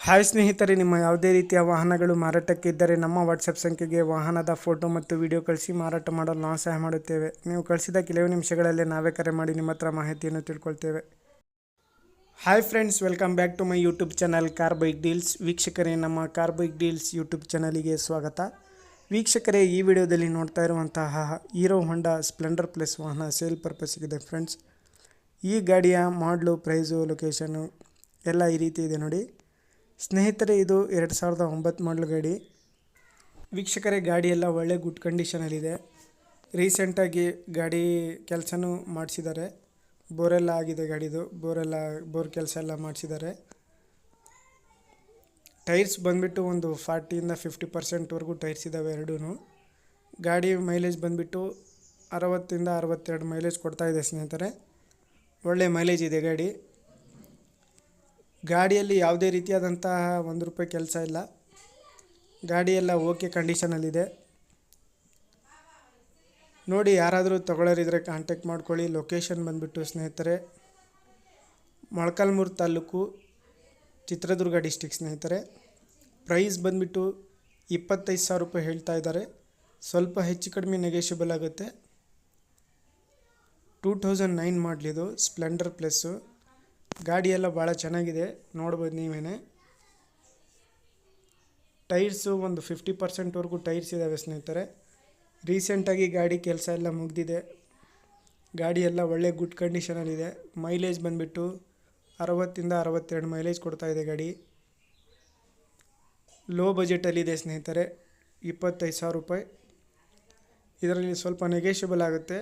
Hi ಸ್ನೇಹಿತರೆ, ನಿಮ್ಮ ಯಾವುದೇ ರೀತಿಯ ವಾಹನಗಳು ಮಾರಾಟಕ್ಕಿದ್ದರೆ ನಮ್ಮ ವಾಟ್ಸಪ್ ಸಂಖ್ಯೆಗೆ ವಾಹನದ ಫೋಟೋ ಮತ್ತು ವಿಡಿಯೋ ಕಳಿಸಿ ಮಾರಾಟ ಮಾಡಲು ನಾವು ಸಹಾಯ ಮಾಡುತ್ತೇವೆ. ನೀವು ಕಳಿಸಿದ ಕೆಲವು ನಿಮಿಷಗಳಲ್ಲೇ ನಾವೇ ಕರೆ ಮಾಡಿ ನಿಮ್ಮ ಹತ್ರ ಮಾಹಿತಿಯನ್ನು ತಿಳ್ಕೊಳ್ತೇವೆ. Hi friends, welcome back to my YouTube channel car bike deals. ವೀಕ್ಷಕರೇ, ನಮ್ಮ ಕಾರ್ ಬೈಕ್ ಡೀಲ್ಸ್ ಯೂಟ್ಯೂಬ್ ಚಾನಲಿಗೆ ಸ್ವಾಗತ. ವೀಕ್ಷಕರೇ, ಈ ವಿಡಿಯೋದಲ್ಲಿ ನೋಡ್ತಾ ಇರುವಂತಹ ಹೀರೋ ಹೋಂಡಾ ಸ್ಪ್ಲೆಂಡರ್ ಪ್ಲಸ್ ವಾಹನ ಸೇಲ್ ಪರ್ಪಸ್ಸಿಗಿದೆ ಫ್ರೆಂಡ್ಸ್. ಈ ಗಾಡಿಯ ಮಾಡಲು, ಪ್ರೈಸು, ಲೊಕೇಶನು ಎಲ್ಲ ಈ ರೀತಿ ಇದೆ ನೋಡಿ ಸ್ನೇಹಿತರೆ. ಇದು 2009 ಮಾಡಲು ಗಾಡಿ. ವೀಕ್ಷಕರೇ, ಗಾಡಿಯೆಲ್ಲ ಒಳ್ಳೆ ಗುಡ್ ಕಂಡೀಷನಲ್ಲಿದೆ. ರೀಸೆಂಟಾಗಿ ಗಾಡಿ ಕೆಲಸನೂ ಮಾಡಿಸಿದ್ದಾರೆ. ಬೋರೆಲ್ಲ ಆಗಿದೆ ಗಾಡಿದು. ಬೋರ್ ಕೆಲಸ ಎಲ್ಲ ಮಾಡಿಸಿದ್ದಾರೆ. ಟೈರ್ಸ್ ಬಂದುಬಿಟ್ಟು ಒಂದು 40-50% ಟೈರ್ಸ್ ಇದ್ದಾವೆ ಎರಡೂ. ಗಾಡಿ ಮೈಲೇಜ್ ಬಂದುಬಿಟ್ಟು 60-62 ಮೈಲೇಜ್ ಕೊಡ್ತಾಯಿದೆ ಸ್ನೇಹಿತರೆ. ಒಳ್ಳೆ ಮೈಲೇಜ್ ಇದೆ ಗಾಡಿ. ಗಾಡಿಯಲ್ಲಿ ಯಾವುದೇ ರೀತಿಯಾದಂತಹ ₹1 ಕೆಲಸ ಇಲ್ಲ. ಗಾಡಿಯೆಲ್ಲ ಓಕೆ ಕಂಡೀಷನಲ್ಲಿದೆ ನೋಡಿ. ಯಾರಾದರೂ ತಗೊಳ್ಳೋರಿದ್ರೆ ಕಾಂಟ್ಯಾಕ್ಟ್ ಮಾಡ್ಕೊಳ್ಳಿ. ಲೊಕೇಶನ್ ಬಂದುಬಿಟ್ಟು ಸ್ನೇಹಿತರೆ ಮೊಳಕಾಲ್ಮೂರು ತಾಲೂಕು, ಚಿತ್ರದುರ್ಗ ಡಿಸ್ಟಿಕ್ ಸ್ನೇಹಿತರೆ. ಪ್ರೈಸ್ ಬಂದುಬಿಟ್ಟು ₹25,000 ಹೇಳ್ತಾ ಇದ್ದಾರೆ. ಸ್ವಲ್ಪ ಹೆಚ್ಚು ಕಡಿಮೆ ನೆಗೋಷಿಯಬಲ್ ಆಗುತ್ತೆ. 2009 ಮಾಡಲಿದು ಸ್ಪ್ಲೆಂಡರ್ ಪ್ಲಸ್ಸು. ಗಾಡಿಯೆಲ್ಲ ಭಾಳ ಚೆನ್ನಾಗಿದೆ, ನೋಡ್ಬೋದು ನೀವೇ. ಟೈರ್ಸು ಒಂದು 50% ಟೈರ್ಸ್ ಇದ್ದಾವೆ ಸ್ನೇಹಿತರೆ. ರೀಸೆಂಟಾಗಿ ಗಾಡಿ ಕೆಲಸ ಎಲ್ಲ ಮುಗಿದಿದೆ. ಗಾಡಿಯೆಲ್ಲ ಒಳ್ಳೆ ಗುಡ್ ಕಂಡೀಷನಲ್ಲಿದೆ. ಮೈಲೇಜ್ ಬಂದುಬಿಟ್ಟು 60-62 ಮೈಲೇಜ್ ಕೊಡ್ತಾಯಿದೆ ಗಾಡಿ. ಲೋ ಬಜೆಟಲ್ಲಿದೆ ಸ್ನೇಹಿತರೆ, ₹25,000. ಇದರಲ್ಲಿ ಸ್ವಲ್ಪ ನೆಗೋಷಿಯಬಲ್ ಆಗುತ್ತೆ.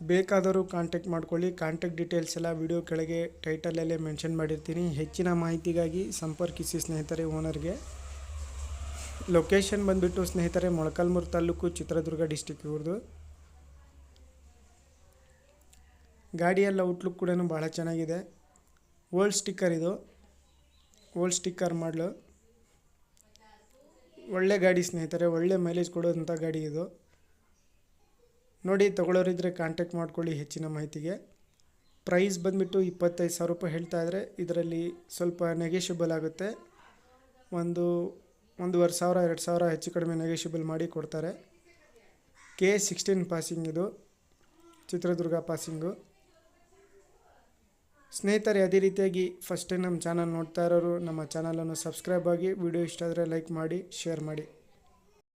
ಬೇಕಾದರೂ ಕಾಂಟ್ಯಾಕ್ಟ್ ಮಾಡ್ಕೊಳ್ಳಿ. ಕಾಂಟ್ಯಾಕ್ಟ್ ಡೀಟೇಲ್ಸ್ ಎಲ್ಲ ವಿಡಿಯೋ ಕೆಳಗೆ ಟೈಟಲಲ್ಲೇ ಮೆನ್ಷನ್ ಮಾಡಿರ್ತೀನಿ. ಹೆಚ್ಚಿನ ಮಾಹಿತಿಗಾಗಿ ಸಂಪರ್ಕಿಸಿ ಸ್ನೇಹಿತರೆ ಓನರ್ಗೆ. ಲೊಕೇಶನ್ ಬಂದುಬಿಟ್ಟು ಸ್ನೇಹಿತರೆ ಮೊಳಕಾಲ್ಮೂರು ತಾಲೂಕು, ಚಿತ್ರದುರ್ಗ ಡಿಸ್ಟಿಕ್ ಇವ್ರದ್ದು. ಗಾಡಿಯೆಲ್ಲ ಔಟ್ಲುಕ್ ಕೂಡ ಭಾಳ ಚೆನ್ನಾಗಿದೆ. ಓಲ್ಡ್ ಸ್ಟಿಕ್ಕರ್ ಇದು, ಓಲ್ಡ್ ಸ್ಟಿಕ್ಕರ್ ಮಾಡಲು. ಒಳ್ಳೆ ಗಾಡಿ ಸ್ನೇಹಿತರೆ, ಒಳ್ಳೆ ಮೈಲೇಜ್ ಕೊಡೋದಂಥ ಗಾಡಿ ಇದು ನೋಡಿ. ತಗೊಳ್ಳೋರಿದ್ದರೆ ಕಾಂಟ್ಯಾಕ್ಟ್ ಮಾಡ್ಕೊಳ್ಳಿ ಹೆಚ್ಚಿನ ಮಾಹಿತಿಗೆ. ಪ್ರೈಸ್ ಬಂದುಬಿಟ್ಟು ₹25,000 ಹೇಳ್ತಾ ಇದ್ದಾರೆ. ಇದರಲ್ಲಿ ಸ್ವಲ್ಪ ನೆಗೋಷಿಯಬಲ್ ಆಗುತ್ತೆ. 1,500-2,000 ಹೆಚ್ಚು ಕಡಿಮೆ ನೆಗೋಷಿಯಬಲ್ ಮಾಡಿ ಕೊಡ್ತಾರೆ. K16 ಪಾಸಿಂಗ್ ಇದು, ಚಿತ್ರದುರ್ಗ ಪಾಸಿಂಗು. ಸ್ನೇಹಿತರೆ, ಅದೇ ರೀತಿಯಾಗಿ ಫಸ್ಟ್ ಟೈಮ್ ನಮ್ಮ ಚಾನಲ್ ನೋಡ್ತಾ ಇರೋರು ನಮ್ಮ ಚಾನಲನ್ನು ಸಬ್ಸ್ಕ್ರೈಬ್ ಆಗಿ, ವಿಡಿಯೋ ಇಷ್ಟ ಆದರೆ ಲೈಕ್ ಮಾಡಿ, ಶೇರ್ ಮಾಡಿ.